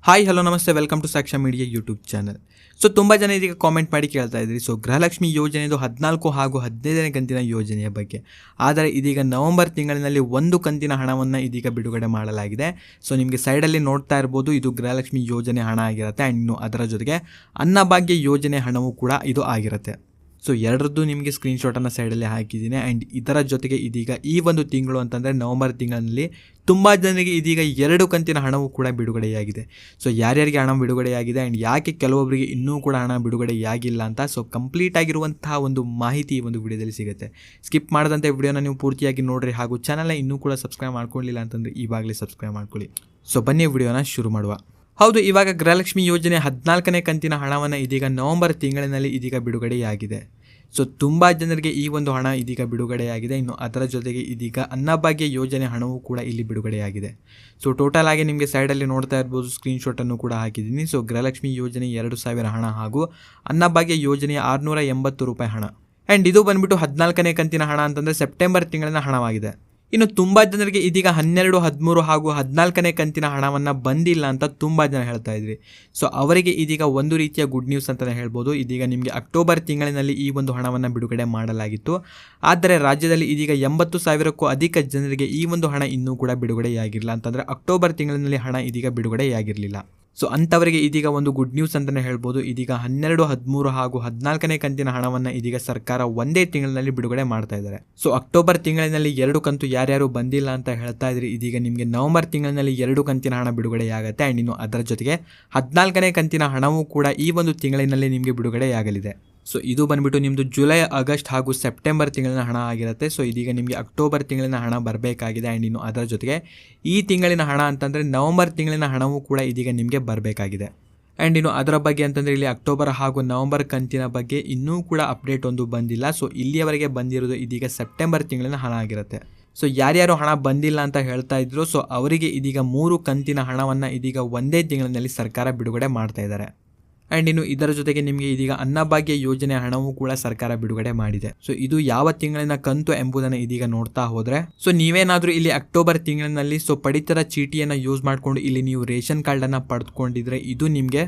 Hi hello ನಮಸ್ತೆ, welcome to Saksha media YouTube channel. So ತುಂಬ ಜನ ಇದೀಗ ಕಾಮೆಂಟ್ ಮಾಡಿ ಕೇಳ್ತಾ ಇದ್ರಿ. ಸೊ ಗೃಹಲಕ್ಷ್ಮಿ ಯೋಜನೆದು 14 ಹಾಗೂ 15ನೇ ಕಂತಿನ ಯೋಜನೆಯ ಬಗ್ಗೆ. ಆದರೆ ಇದೀಗ ನವೆಂಬರ್ ತಿಂಗಳಿನಲ್ಲಿ ಒಂದು ಕಂತಿನ ಹಣವನ್ನು ಇದೀಗ ಬಿಡುಗಡೆ ಮಾಡಲಾಗಿದೆ. ಸೊ ನಿಮಗೆ ಸೈಡಲ್ಲಿ ನೋಡ್ತಾ ಇರ್ಬೋದು, ಇದು ಗೃಹಲಕ್ಷ್ಮಿ ಯೋಜನೆ ಹಣ ಆಗಿರುತ್ತೆ. ಆ್ಯಂಡ್ ಇನ್ನು ಅದರ ಜೊತೆಗೆ ಅನ್ನಭಾಗ್ಯ ಯೋಜನೆ ಹಣವೂ ಕೂಡ ಇದು ಆಗಿರುತ್ತೆ. ಸೊ ಎರಡರದ್ದು ನಿಮಗೆ ಸ್ಕ್ರೀನ್ಶಾಟನ್ನು ಸೈಡಲ್ಲಿ ಹಾಕಿದ್ದೀನಿ. ಆ್ಯಂಡ್ ಇದರ ಜೊತೆಗೆ ಇದೀಗ ಈ ಒಂದು ತಿಂಗಳು ಅಂತಂದರೆ ನವೆಂಬರ್ ತಿಂಗಳಲ್ಲಿ ತುಂಬ ಜನರಿಗೆ ಇದೀಗ 2 ಕಂತಿನ ಹಣವೂ ಕೂಡ ಬಿಡುಗಡೆಯಾಗಿದೆ. ಸೊ ಯಾರ್ಯಾರಿಗೆ ಹಣ ಬಿಡುಗಡೆಯಾಗಿದೆ ಆ್ಯಂಡ್ ಯಾಕೆ ಕೆಲವೊಬ್ಬರಿಗೆ ಇನ್ನೂ ಕೂಡ ಹಣ ಬಿಡುಗಡೆಯಾಗಿಲ್ಲ ಅಂತ ಸೊ ಕಂಪ್ಲೀಟ್ ಆಗಿರುವಂತಹ ಒಂದು ಮಾಹಿತಿ ಈ ಒಂದು ವಿಡಿಯೋದಲ್ಲಿ ಸಿಗುತ್ತೆ. ಸ್ಕಿಪ್ ಮಾಡದಂತೆ ವಿಡಿಯೋನ ನೀವು ಪೂರ್ತಿಯಾಗಿ ನೋಡಿರಿ. ಹಾಗೂ ಚಾನಲ್ನ ಇನ್ನೂ ಕೂಡ ಸಬ್ಸ್ಕ್ರೈಬ್ ಮಾಡ್ಕೊಳ್ಳಿಲ್ಲ ಅಂತಂದರೆ ಇವಾಗಲೇ ಸಬ್ಸ್ಕ್ರೈಬ್ ಮಾಡ್ಕೊಳ್ಳಿ. ಸೊ ಬನ್ನಿ ವಿಡಿಯೋನ ಶುರು ಮಾಡುವ. ಹೌದು, ಇವಾಗ ಗೃಹಲಕ್ಷ್ಮಿ ಯೋಜನೆ 14ನೇ ಕಂತಿನ ಹಣವನ್ನು ಇದೀಗ ನವೆಂಬರ್ ತಿಂಗಳಿನಲ್ಲಿ ಇದೀಗ ಬಿಡುಗಡೆಯಾಗಿದೆ. ಸೊ ತುಂಬ ಜನರಿಗೆ ಈ ಒಂದು ಹಣ ಇದೀಗ ಬಿಡುಗಡೆಯಾಗಿದೆ. ಇನ್ನು ಅದರ ಜೊತೆಗೆ ಇದೀಗ ಅನ್ನಭಾಗ್ಯ ಯೋಜನೆ ಹಣವೂ ಕೂಡ ಇಲ್ಲಿ ಬಿಡುಗಡೆಯಾಗಿದೆ. ಸೊ ಟೋಟಲ್ ಆಗಿ ನಿಮಗೆ ಸೈಡಲ್ಲಿ ನೋಡ್ತಾ ಇರ್ಬೋದು, ಸ್ಕ್ರೀನ್ಶಾಟನ್ನು ಕೂಡ ಹಾಕಿದ್ದೀನಿ. ಸೊ ಗೃಹಲಕ್ಷ್ಮಿ ಯೋಜನೆ 2,000 ಹಣ ಹಾಗೂ ಅನ್ನಭಾಗ್ಯ ಯೋಜನೆಯ 680 ರೂಪಾಯಿ ಹಣ. ಆ್ಯಂಡ್ ಇದು ಬಂದುಬಿಟ್ಟು 14ನೇ ಕಂತಿನ ಹಣ ಅಂತಂದರೆ ಸೆಪ್ಟೆಂಬರ್ ತಿಂಗಳಿನ ಹಣವಾಗಿದೆ. ಇನ್ನು ತುಂಬ ಜನರಿಗೆ ಇದೀಗ 12, 13 ಹಾಗೂ 14ನೇ ಕಂತಿನ ಹಣವನ್ನು ಬಂದಿಲ್ಲ ಅಂತ ತುಂಬ ಜನ ಹೇಳ್ತಾ ಇದ್ರಿ. ಸೊ ಅವರಿಗೆ ಇದೀಗ ಒಂದು ರೀತಿಯ ಗುಡ್ ನ್ಯೂಸ್ ಅಂತಲೇ ಹೇಳ್ಬೋದು. ಇದೀಗ ನಿಮಗೆ ಅಕ್ಟೋಬರ್ ತಿಂಗಳಿನಲ್ಲಿ ಈ ಒಂದು ಹಣವನ್ನು ಬಿಡುಗಡೆ ಮಾಡಲಾಗಿತ್ತು. ಆದರೆ ರಾಜ್ಯದಲ್ಲಿ ಇದೀಗ 80,000ಕ್ಕೂ ಅಧಿಕ ಜನರಿಗೆ ಈ ಒಂದು ಹಣ ಇನ್ನೂ ಕೂಡ ಬಿಡುಗಡೆಯಾಗಿರಲಿಲ್ಲ. ಅಂತಂದರೆ ಅಕ್ಟೋಬರ್ ತಿಂಗಳಿನಲ್ಲಿ ಹಣ ಇದೀಗ ಬಿಡುಗಡೆಯಾಗಿರಲಿಲ್ಲ. ಸೊ ಅಂಥವರಿಗೆ ಇದೀಗ ಒಂದು ಗುಡ್ ನ್ಯೂಸ್ ಅಂತಲೇ ಹೇಳ್ಬೋದು. ಇದೀಗ 12, 13 ಹಾಗೂ 14ನೇ ಕಂತಿನ ಹಣವನ್ನು ಇದೀಗ ಸರ್ಕಾರ ಒಂದೇ ತಿಂಗಳಿನಲ್ಲಿ ಬಿಡುಗಡೆ ಮಾಡ್ತಾ ಇದ್ದಾರೆ. ಸೊ ಅಕ್ಟೋಬರ್ ತಿಂಗಳಿನಲ್ಲಿ 2 ಕಂತು ಯಾರ್ಯಾರು ಬಂದಿಲ್ಲ ಅಂತ ಹೇಳ್ತಾ ಇದ್ರಿ, ಇದೀಗ ನಿಮಗೆ ನವೆಂಬರ್ ತಿಂಗಳಿನಲ್ಲಿ 2 ಕಂತಿನ ಹಣ ಬಿಡುಗಡೆಯಾಗುತ್ತೆ. ಆ್ಯಂಡ್ ಇನ್ನು ಅದರ ಜೊತೆಗೆ 14ನೇ ಕಂತಿನ ಹಣವೂ ಕೂಡ ಈ ಒಂದು ತಿಂಗಳಿನಲ್ಲಿ ನಿಮಗೆ ಬಿಡುಗಡೆಯಾಗಲಿದೆ. ಸೊ ಇದು ಬಂದುಬಿಟ್ಟು ನಿಮ್ಮದು ಜುಲೈ, ಆಗಸ್ಟ್ ಹಾಗೂ ಸೆಪ್ಟೆಂಬರ್ ತಿಂಗಳಿನ ಹಣ ಆಗಿರುತ್ತೆ. ಸೊ ಇದೀಗ ನಿಮಗೆ ಅಕ್ಟೋಬರ್ ತಿಂಗಳಿನ ಹಣ ಬರಬೇಕಾಗಿದೆ. ಆ್ಯಂಡ್ ಇನ್ನು ಅದರ ಜೊತೆಗೆ ಈ ತಿಂಗಳಿನ ಹಣ ಅಂತಂದರೆ ನವೆಂಬರ್ ತಿಂಗಳಿನ ಹಣವೂ ಕೂಡ ಇದೀಗ ನಿಮಗೆ ಬರಬೇಕಾಗಿದೆ. ಆ್ಯಂಡ್ ಇನ್ನು ಅದರ ಬಗ್ಗೆ ಅಂತಂದರೆ ಇಲ್ಲಿ ಅಕ್ಟೋಬರ್ ಹಾಗೂ ನವೆಂಬರ್ ಕಂತಿನ ಬಗ್ಗೆ ಇನ್ನೂ ಕೂಡ ಅಪ್ಡೇಟ್ ಒಂದು ಬಂದಿಲ್ಲ. ಸೊ ಇಲ್ಲಿಯವರೆಗೆ ಬಂದಿರೋದು ಇದೀಗ ಸೆಪ್ಟೆಂಬರ್ ತಿಂಗಳಿನ ಹಣ ಆಗಿರುತ್ತೆ. ಸೊ ಯಾರ್ಯಾರು ಹಣ ಬಂದಿಲ್ಲ ಅಂತ ಹೇಳ್ತಾ ಇದ್ರು, ಸೊ ಅವರಿಗೆ ಇದೀಗ 3 ಕಂತಿನ ಹಣವನ್ನು ಇದೀಗ ಒಂದೇ ತಿಂಗಳಿನಲ್ಲಿ ಸರ್ಕಾರ ಬಿಡುಗಡೆ ಮಾಡ್ತಾ ಇದ್ದಾರೆ. ಆ್ಯಂಡ್ ಇನ್ನು ಇದರ ಜೊತೆಗೆ ನಿಮಗೆ ಇದೀಗ ಅನ್ನಭಾಗ್ಯ ಯೋಜನೆ ಹಣವೂ ಕೂಡ ಸರ್ಕಾರ ಬಿಡುಗಡೆ ಮಾಡಿದೆ. ಸೊ ಇದು ಯಾವ ತಿಂಗಳಿನ ಕಂತು ಎಂಬುದನ್ನು ಇದೀಗ ನೋಡ್ತಾ ಹೋದರೆ, ಸೊ ನೀವೇನಾದರೂ ಇಲ್ಲಿ ಅಕ್ಟೋಬರ್ ತಿಂಗಳಿನಲ್ಲಿ ಸೊ ಪಡಿತರ ಚೀಟಿಯನ್ನು ಯೂಸ್ ಮಾಡಿಕೊಂಡು ಇಲ್ಲಿ ನೀವು ರೇಷನ್ ಕಾರ್ಡನ್ನು ಪಡೆದುಕೊಂಡಿದ್ರೆ ಇದು ನಿಮಗೆ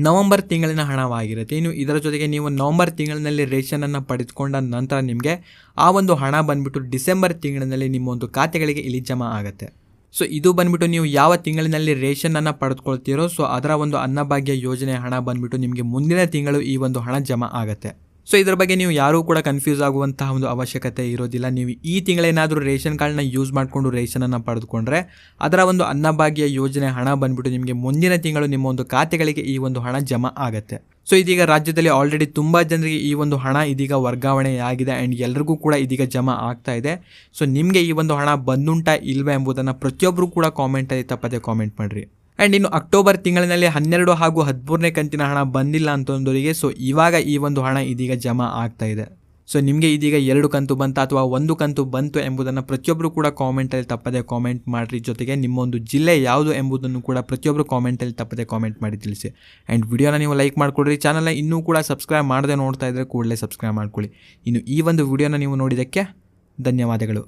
ನವೆಂಬರ್ ತಿಂಗಳಿನ ಹಣವಾಗಿರುತ್ತೆ. ಇನ್ನು ಇದರ ಜೊತೆಗೆ ನೀವು ನವೆಂಬರ್ ತಿಂಗಳಿನಲ್ಲಿ ರೇಷನನ್ನು ಪಡೆದುಕೊಂಡ ನಂತರ ನಿಮಗೆ ಆ ಒಂದು ಹಣ ಬಂದುಬಿಟ್ಟು ಡಿಸೆಂಬರ್ ತಿಂಗಳಿನಲ್ಲಿ ನಿಮ್ಮ ಒಂದು ಖಾತೆಗಳಿಗೆ ಇಲ್ಲಿ ಜಮಾ ಆಗುತ್ತೆ. ಸೊ ಇದು ಬಂದುಬಿಟ್ಟು ನೀವು ಯಾವ ತಿಂಗಳಿನಲ್ಲಿ ರೇಷನನ್ನು ಪಡೆದುಕೊಳ್ತೀರೋ ಸೊ ಅದರ ಒಂದು ಅನ್ನಭಾಗ್ಯ ಯೋಜನೆ ಹಣ ಬಂದುಬಿಟ್ಟು ನಿಮಗೆ ಮುಂದಿನ ತಿಂಗಳು ಈ ಒಂದು ಹಣ ಜಮಾ ಆಗುತ್ತೆ. ಸೊ ಇದರ ಬಗ್ಗೆ ನೀವು ಯಾರೂ ಕೂಡ ಕನ್ಫ್ಯೂಸ್ ಆಗುವಂತಹ ಒಂದು ಅವಶ್ಯಕತೆ ಇರೋದಿಲ್ಲ. ನೀವು ಈ ತಿಂಗಳೇನಾದರೂ ರೇಷನ್ ಕಾರ್ಡ್ನ ಯೂಸ್ ಮಾಡಿಕೊಂಡು ರೇಷನನ್ನು ಪಡೆದುಕೊಂಡ್ರೆ ಅದರ ಒಂದು ಅನ್ನಭಾಗ್ಯ ಯೋಜನೆ ಹಣ ಬಂದುಬಿಟ್ಟು ನಿಮಗೆ ಮುಂದಿನ ತಿಂಗಳು ನಿಮ್ಮ ಒಂದು ಖಾತೆಗಳಿಗೆ ಈ ಒಂದು ಹಣ ಜಮಾ ಆಗುತ್ತೆ. ಸೊ ಇದೀಗ ರಾಜ್ಯದಲ್ಲಿ ಆಲ್ರೆಡಿ ತುಂಬ ಜನರಿಗೆ ಈ ಒಂದು ಹಣ ಇದೀಗ ವರ್ಗಾವಣೆಯಾಗಿದೆ. ಆ್ಯಂಡ್ ಎಲ್ರಿಗೂ ಕೂಡ ಇದೀಗ ಜಮಾ ಆಗ್ತಾ ಇದೆ. ಸೊ ನಿಮಗೆ ಈ ಒಂದು ಹಣ ಬಂದುಂಟಾ ಇಲ್ವೇ ಎಂಬುದನ್ನು ಪ್ರತಿಯೊಬ್ಬರು ಕೂಡ ಕಾಮೆಂಟಲ್ಲಿ ತಪ್ಪದೆ ಕಾಮೆಂಟ್ ಮಾಡಿರಿ. ಆ್ಯಂಡ್ ಇನ್ನು ಅಕ್ಟೋಬರ್ ತಿಂಗಳಿನಲ್ಲಿ 12 ಹಾಗೂ 13ನೇ ಕಂತಿನ ಹಣ ಬಂದಿಲ್ಲ ಅಂತಂದವರಿಗೆ ಸೊ ಇವಾಗ ಈ ಒಂದು ಹಣ ಇದೀಗ ಜಮಾ ಆಗ್ತಾ ಇದೆ. ಸೊ ನಿಮಗೆ ಇದೀಗ 2 ಕಂತು ಬಂತ ಅಥವಾ 1 ಕಂತು ಬಂತು ಎಂಬುದನ್ನು ಪ್ರತಿಯೊಬ್ಬರು ಕೂಡ ಕಾಮೆಂಟಲ್ಲಿ ತಪ್ಪದೆ ಕಾಮೆಂಟ್ ಮಾಡಿರಿ. ಜೊತೆಗೆ ನಿಮ್ಮೊಂದು ಜಿಲ್ಲೆ ಯಾವುದು ಎಂಬುದನ್ನು ಕೂಡ ಪ್ರತಿಯೊಬ್ಬರು ಕಾಮೆಂಟಲ್ಲಿ ತಪ್ಪದೆ ಕಾಮೆಂಟ್ ಮಾಡಿ ತಿಳಿಸಿ. ಆ್ಯಂಡ್ ವಿಡಿಯೋನ ನೀವು ಲೈಕ್ ಮಾಡಿಕೊಡ್ರಿ. ಚಾನಲ್ನ ಇನ್ನೂ ಕೂಡ ಸಬ್ಸ್ಕ್ರೈಬ್ ಮಾಡದೆ ನೋಡ್ತಾ ಇದ್ದರೆ ಕೂಡಲೇ ಸಬ್ಸ್ಕ್ರೈಬ್ ಮಾಡ್ಕೊಳ್ಳಿ. ಇನ್ನು ಈ ಒಂದು ವಿಡಿಯೋನ ನೀವು ನೋಡಿದ್ದಕ್ಕೆ ಧನ್ಯವಾದಗಳು.